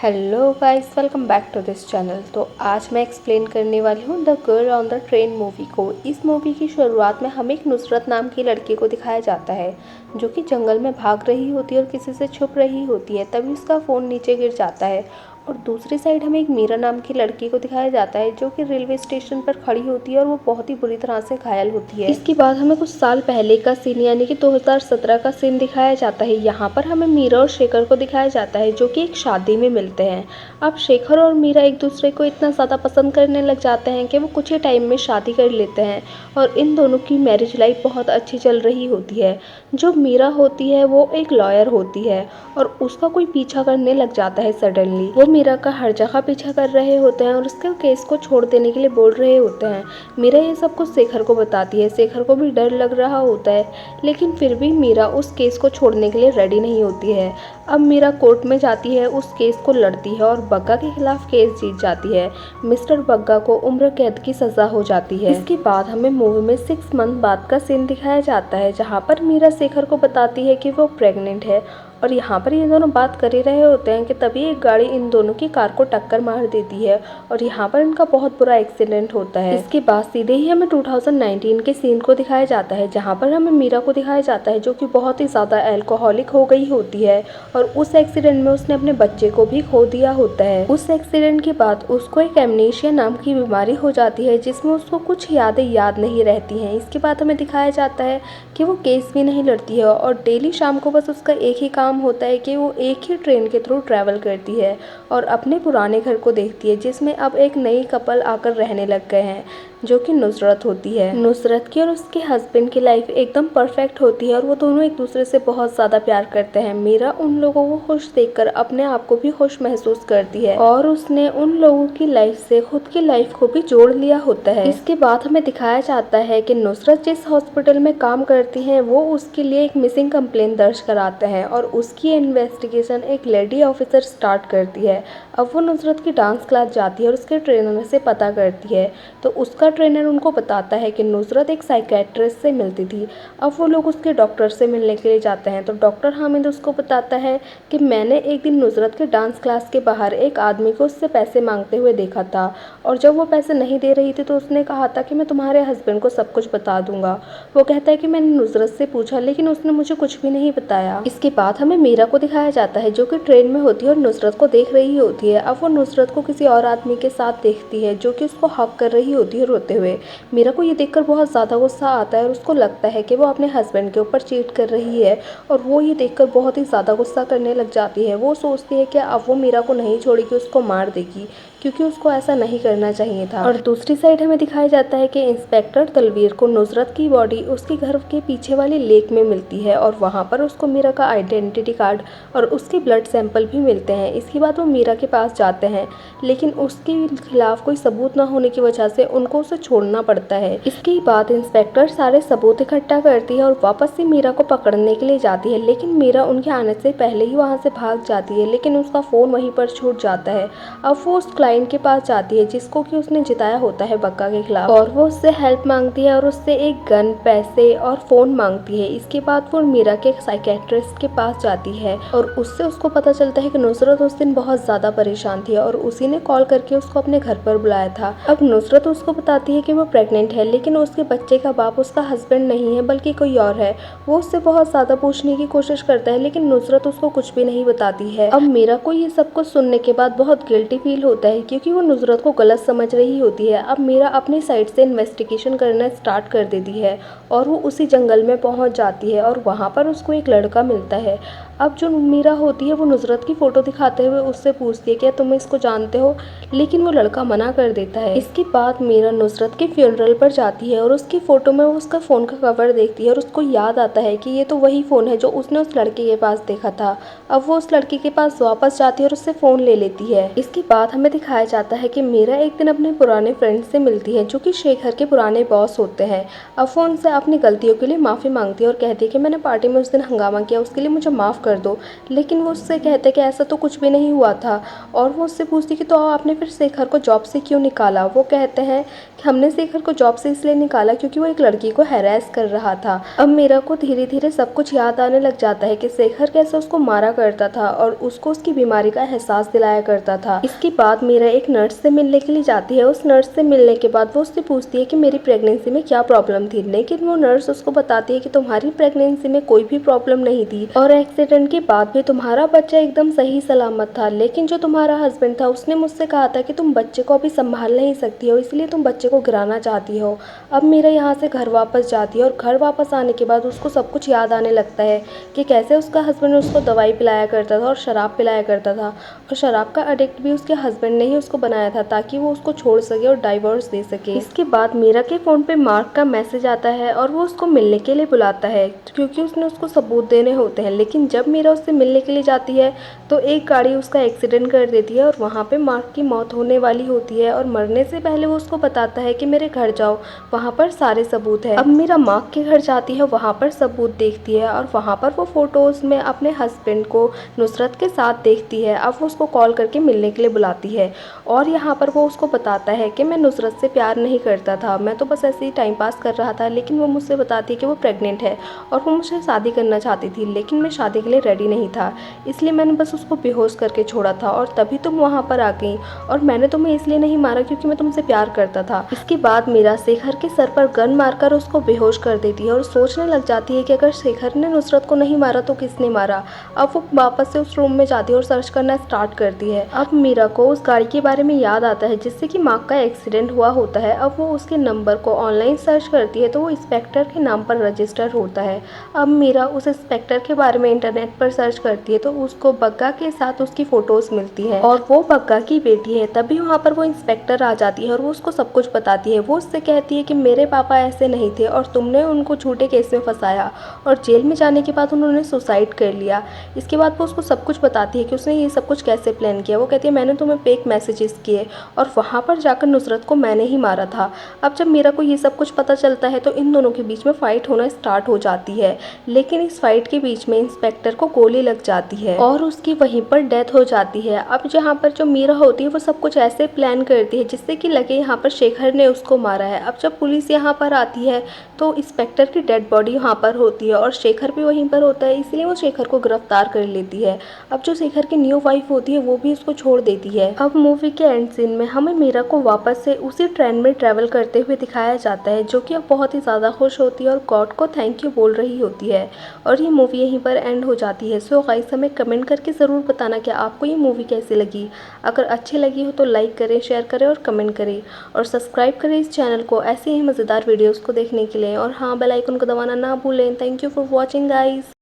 Hello guys, welcome back to this channel. तो आज मैं एक्सप्लेन करने वाली हूँ the girl on the train movie को। इस मूवी की शुरुआत में हमें एक नुसरत नाम की लड़की को दिखाया जाता है जो कि जंगल में भाग रही होती है और किसी से छुप रही होती है। तभी उसका फ़ोन नीचे गिर जाता है और दूसरी साइड हमें एक मीरा नाम की लड़की को दिखाया जाता है जो कि रेलवे स्टेशन पर खड़ी होती है और वो बहुत ही बुरी तरह से घायल होती है। इसके बाद हमें कुछ साल पहले का सीन यानी कि 2017 का सीन दिखाया जाता है। यहाँ पर हमें मीरा और शेखर को दिखाया जाता है जो कि एक शादी में मिलते हैं। अब शेखर और मीरा एक दूसरे को इतना ज़्यादा पसंद करने लग जाते हैं कि वो कुछ ही टाइम में शादी कर लेते हैं और इन दोनों की मैरिज लाइफ बहुत अच्छी चल रही होती है। जो मीरा होती है वो एक लॉयर होती है और उसका कोई पीछा करने लग जाता है। सडनली वो मीरा का हर जगह पीछा कर रहे होते हैं और उसके केस को छोड़ देने के लिए बोल रहे होते हैं। मीरा ये सब कुछ शेखर को बताती है। शेखर को भी डर लग रहा होता है लेकिन फिर भी मीरा उस केस को छोड़ने के लिए रेडी नहीं होती है। अब मीरा कोर्ट में जाती है, उस केस को लड़ती है और बग्गा के खिलाफ केस जीत जाती है। मिस्टर बग्गा को उम्र कैद की सजा हो जाती है। इसके बाद हमें मूवी में 6 मंथ बाद का सीन दिखाया जाता है जहाँ पर मीरा शेखर को बताती है कि वो प्रेग्नेंट है और यहाँ पर ये दोनों बात कर ही रहे होते हैं कि तभी एक गाड़ी इन दोनों की कार को टक्कर मार देती है और यहाँ पर इनका बहुत बुरा एक्सीडेंट होता है। इसके बाद सीधे ही हमें 2019 के सीन को दिखाया जाता है जहाँ पर हमें मीरा को दिखाया जाता है जो कि बहुत ही ज़्यादा अल्कोहलिक हो गई होती है और उस एक्सीडेंट में उसने अपने बच्चे को भी खो दिया होता है। उस एक्सीडेंट के बाद उसको एक एमनेशिया नाम की बीमारी हो जाती है जिसमें उसको कुछ यादें याद नहीं रहती हैं। इसके बाद हमें दिखाया जाता है कि वो केस भी नहीं लड़ती है और डेली शाम को बस उसका एक ही काम होता है कि वो एक ही ट्रेन के थ्रू ट्रैवल करती है और अपने पुराने घर को देखती है जिसमें अब एक नई कपल आकर रहने लग गए हैं जो कि नुसरत होती है। नुसरत की और उसके हस्बैंड की लाइफ एकदम परफेक्ट होती है और वो दोनों एक दूसरे से बहुत ज़्यादा प्यार करते हैं। मीरा उन लोगों को खुश देखकर अपने आप को भी खुश महसूस करती है और उसने उन लोगों की लाइफ से खुद की लाइफ को भी जोड़ लिया होता है। इसके बाद हमें दिखाया जाता है कि नुसरत जिस हॉस्पिटल में काम करती है वो उसके लिए एक मिसिंग कंप्लेंट दर्ज कराते हैं और उसकी इन्वेस्टिगेशन एक लेडी ऑफिसर स्टार्ट करती है। अब वो नुसरत की डांस क्लास जाती है और उसके ट्रेनर से पता करती है तो उसका ट्रेनर उनको बताता है कि नुसरत एक साइकेट्रिस्ट से मिलती थी। अब वो लोग उसके डॉक्टर से मिलने के लिए जाते हैं तो डॉक्टर हामिद उसको बताता है कि मैंने एक दिन नुसरत के डांस क्लास के बाहर एक आदमी को उससे पैसे मांगते हुए देखा था और जब वो पैसे नहीं दे रही थी तो उसने कहा था कि मैं तुम्हारे हस्बैंड को सब कुछ बता दूंगा। वो कहता है कि मैंने नुसरत से पूछा लेकिन उसने मुझे कुछ भी नहीं बताया। इसके बाद हमें मीरा को दिखाया जाता है जो कि ट्रेन में होती है और नुसरत को देख रही होती है। अब वो नुसरत को किसी और आदमी के साथ देखती है जो कि उसको हक कर रही होती है रोते हुए। मीरा को ये देखकर बहुत ज़्यादा गुस्सा आता है और उसको लगता है कि वो अपने हस्बैंड के ऊपर चीट कर रही है और वो ये देखकर बहुत ही ज़्यादा गुस्सा करने लग जाती है। वो सोचती है कि अब वो मीरा को नहीं छोड़ेगी, उसको मार देगी क्योंकि उसको ऐसा नहीं करना चाहिए था। और दूसरी साइड हमें दिखाया जाता है कि इंस्पेक्टर तलवीर को नुसरत की बॉडी उसके घर के पीछे वाली लेक में मिलती है और वहाँ पर उसको मीरा का आइडेंटिटी कार्ड और उसके ब्लड सैंपल भी मिलते हैं। इसके बाद वो मीरा के पास जाते हैं लेकिन उसके खिलाफ कोई सबूत न होने की वजह से उनको उसे छोड़ना पड़ता है। इसके बाद इंस्पेक्टर सारे सबूत इकट्ठा करती है और वापस से मीरा को पकड़ने के लिए जाती है लेकिन मीरा उनके आने से पहले ही वहाँ से भाग जाती है लेकिन उसका फ़ोन वहीं पर छूट जाता है। अब वो उस क्लाइंट के पास जाती है जिसको कि उसने जिताया होता है बग्गा के खिलाफ और वो उससे हेल्प मांगती है और उससे एक गन, पैसे और फ़ोन मांगती है। इसके बाद वो मीरा के साइकेट्रिस्ट के पास जाती है और उससे उसको पता चलता है कि नुसरत उस दिन बहुत ज़्यादा परेशान थी और उसी ने कॉल करके उसको अपने घर पर बुलाया था। अब नुसरत उसको बताती है कि वो प्रेग्नेंट है लेकिन उसके बच्चे का बाप उसका हस्बैंड नहीं है बल्कि कोई और है। वो उससे बहुत ज़्यादा पूछने की कोशिश करता है लेकिन नुसरत उसको कुछ भी नहीं बताती है। अब मीरा को ये सब कुछ सुनने के बाद बहुत गिल्टी फील होता है क्योंकि वो नुसरत को गलत समझ रही होती है। अब मीरा अपनी साइड से इन्वेस्टिगेशन करना स्टार्ट कर देती है और वो उसी जंगल में पहुंच जाती है और वहाँ पर उसको एक लड़का मिलता है। अब जो मीरा होती है वो नुसरत की फ़ोटो दिखाते हुए उससे पूछती है क्या तुम इसको जानते हो, लेकिन वो लड़का मना कर देता है। इसके बाद मीरा नुसरत के फ्यूनरल पर जाती है और उसकी फ़ोटो में वो उसका फ़ोन का कवर देखती है और उसको याद आता है कि ये तो वही फ़ोन है जो उसने उस लड़के के पास देखा था। अब वो उस लड़के के पास वापस जाती है और उससे फ़ोन ले लेती है। इसके बाद हमें दिखाया जाता है कि मीरा एक दिन अपने पुराने फ्रेंड से मिलती है जो कि शेखर के पुराने बॉस होते हैं। अब वो उनसे अपनी गलतियों के लिए माफ़ी मांगती है और कहती है कि मैंने पार्टी में उस दिन हंगामा किया उसके लिए मुझे माफ़ कर कर दो। लेकिन वो उससे कहते कि ऐसा तो कुछ भी नहीं हुआ था। और वो उससे पूछती कि तो आपने फिर शेखर को जॉब से क्यों निकाला। वो कहते हैं कि हमने शेखर को जॉब से इसलिए निकाला क्योंकि वो एक लड़की को हैरेस कर रहा था। अब मीरा को धीरे धीरे सब कुछ याद आने लग जाता है कि शेखर कैसे उसको मारा करता था और उसको उसकी बीमारी का एहसास दिलाया करता था। इसके बाद मीरा एक नर्स से मिलने के लिए जाती है। उस नर्स से मिलने के बाद वो उससे पूछती है कि मेरी प्रेगनेंसी में क्या प्रॉब्लम थी। लेकिन वो नर्स उसको बताती है कि तुम्हारी प्रेगनेंसी में कोई भी प्रॉब्लम नहीं थी और एक्सीडेंट के बाद भी तुम्हारा बच्चा एकदम सही सलामत था। लेकिन जो तुम्हारा हस्बैंड था उसने मुझसे कहा था कि तुम बच्चे को अभी संभाल नहीं सकती हो, इसलिए तुम बच्चे को गिराना चाहती हो। अब मीरा यहाँ से घर वापस जाती है और घर वापस आने के बाद उसको सब कुछ याद आने लगता है कि कैसे उसका हस्बैंड उसको दवाई पिलाया करता था और शराब पिलाया करता था। और शराब का एडिक्ट भी उसके हस्बैंड ने ही उसको बनाया था ताकि वो उसको छोड़ सके और डाइवोर्स दे सके। इसके बाद मीरा के फ़ोन पे मार्क का मैसेज आता है और वो उसको मिलने के लिए बुलाता है क्योंकि उसने उसको सबूत देने होते हैं। लेकिन जब मीरा उससे मिलने के लिए जाती है तो एक गाड़ी उसका एक्सीडेंट कर देती है और वहाँ पे मार्क की मौत होने वाली होती है। और मरने से पहले वो उसको बताता है कि मेरे घर जाओ, वहाँ पर सारे सबूत है। अब मीरा मार्क के घर जाती है, वहाँ पर सबूत देखती है और वहाँ पर वो फोटोज़ में अपने हस्बैंड को नुसरत के साथ देखती है। अब वो उसको कॉल करके मिलने के लिए बुलाती है और यहाँ पर वो उसको बताता है कि मैं नुसरत से प्यार नहीं करता था, मैं तो बस ऐसे ही टाइम पास कर रहा था। लेकिन वो मुझसे बताती है कि वो प्रेग्नेंट है और वो मुझसे शादी करना चाहती थी, लेकिन मैं शादी के लिए रेडी नहीं था, इसलिए मैंने बस उसको बेहोश करके छोड़ा था और तभी तुम वहाँ पर आ गई। और मैंने तुम्हें इसलिए नहीं मारा क्योंकि मैं तुमसे प्यार करता था। इसके बाद मीरा शेखर के सर पर गन मारकर उसको बेहोश कर देती है और सोचने लग जाती है कि अगर शेखर ने नुसरत को नहीं मारा तो किसने मारा। अब वो वापस से उस रूम में जाती है और सर्च करना स्टार्ट करती है। अब मीरा को उस गाड़ी के बारे में याद आता है जिससे कि मार्क का एक्सीडेंट हुआ होता है। अब वो उसके नंबर को ऑनलाइन सर्च करती है तो वो इंस्पेक्टर के नाम पर रजिस्टर होता है। अब मीरा उस इंस्पेक्टर के बारे में इंटरनेट पर सर्च करती है तो उसको बग्गा के साथ उसकी फोटोज मिलती है और वो बग्गा की बेटी है। तभी वहाँ पर वो इंस्पेक्टर आ जाती है और वो उसको सब कुछ बताती है। वो उससे कहती है कि मेरे पापा ऐसे नहीं थे और तुमने उनको झूठे केस में फंसाया और जेल में जाने के बाद उन्होंने सुसाइड कर लिया। इसके बाद वो उसको सब कुछ बताती है कि उसने ये सब कुछ कैसे प्लान किया। वो कहती है मैंने तुम्हें फेक मैसेजेस किए और वहाँ पर जाकर नुसरत को मैंने ही मारा था। अब जब मीरा को ये सब कुछ पता चलता है तो इन दोनों के बीच में फाइट होना स्टार्ट हो जाती है। लेकिन इस फाइट के बीच में इंस्पेक्टर को गोली लग जाती है और उसकी वहीं पर डेथ हो जाती है। अब जहाँ पर जो मीरा होती है वो सब कुछ ऐसे प्लान करती है जिससे कि लगे यहाँ पर शेखर ने उसको मारा है। अब जब पुलिस यहाँ पर आती है तो इंस्पेक्टर की डेड बॉडी यहाँ पर होती है और शेखर भी वहीं पर होता है, इसलिए वो शेखर को गिरफ्तार कर लेती है। अब जो शेखर की न्यू वाइफ होती है वो भी उसको छोड़ देती है। अब मूवी के एंड सीन में हमें मीरा को वापस से उसी ट्रेन में ट्रैवल करते हुए दिखाया जाता है जो कि अब बहुत ही ज़्यादा खुश होती है और गॉड को थैंक यू बोल रही होती है। और ये मूवी यहीं पर एंड हो जाती है। सो गाइस हमें कमेंट करके ज़रूर बताना कि आपको ये मूवी कैसी लगी। अगर अच्छी लगी हो तो लाइक करें, शेयर करें और कमेंट करें और सब्सक्राइब करें इस चैनल को ऐसे ही मज़ेदार वीडियोज़ को देखने के लिए। और हाँ, बेल आइकन को दबाना ना भूलें। Thank you for watching guys.